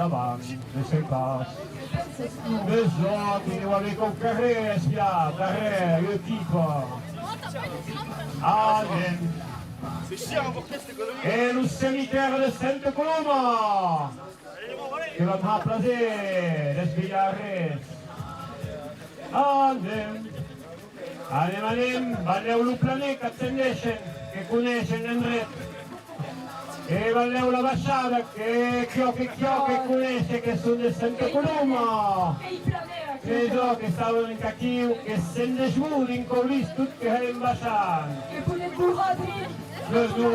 avant, ne sais pas. Les gens qui nous avaient conquéré, carré, le type. Amen. Et le cimetière de Sainte-Colombe, qui va me remplacer, des Villares. Amen. Anem, valleu lo planer que ascendeixen, que coneixen l'endret. E valleu la baixada, que coneix que són de Santa Coloma. Que jo que estaven en caquiu, que se'n desmudin, que ho vist tot que anem baixant. Que poden burrar drin. Lesu,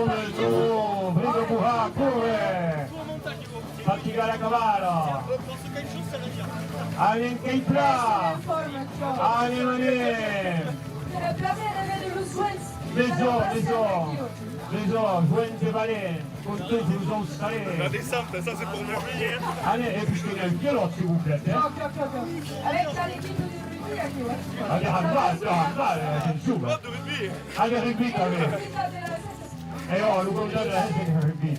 brigo burrar, corre. Fatigar a cavallo. Anem que hi pla. Anem. Le planer avait le soin. Les hommes, joignent et valets, contre eux, vous en serez. La descente, ça c'est pour moi. Allez, et puis je tenais un pilote, s'il vous plaît. Avec l'équipe de rugby à qui, ouais. Allez, handball, c'est une Pas de rugby. Allez, rugby, quand même. Et oh, le goal de la c'est un rugby.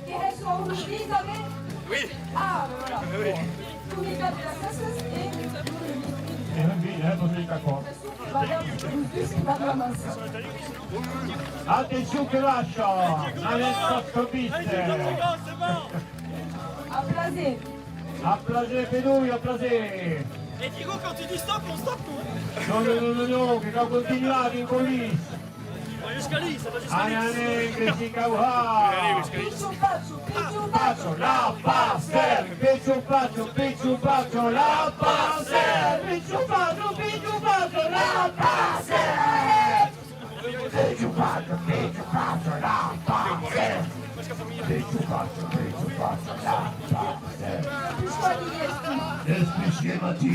Qui est sur le rugby, quand même. Oui. Ah, ben voilà. Oui. Tous les gars de la Sassas et... Et rugby, parce que d'accord. Attenzione che lascia, Alessio Scopiste. Applaudez. Applaudez per lui, applaudez. Et Diego, quand tu dis stop, on stop nous. No, che non continuate in coulisses. Ça va jusqu'à lui, ça va jusqu'à lui. Anane, che si cauha. Picciupaccio, la passer. Picciupaccio, la passer. Picciupaccio, la passer. Picciupaccio, la passer. Picciupaccio, la passer. Especiemati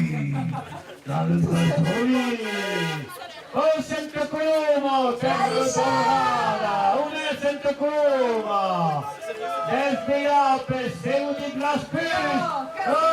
dalle Trentolini. Oh Santa Coloma, terra dorada, una Santa Coloma. Del Piape, seu di Glaspis.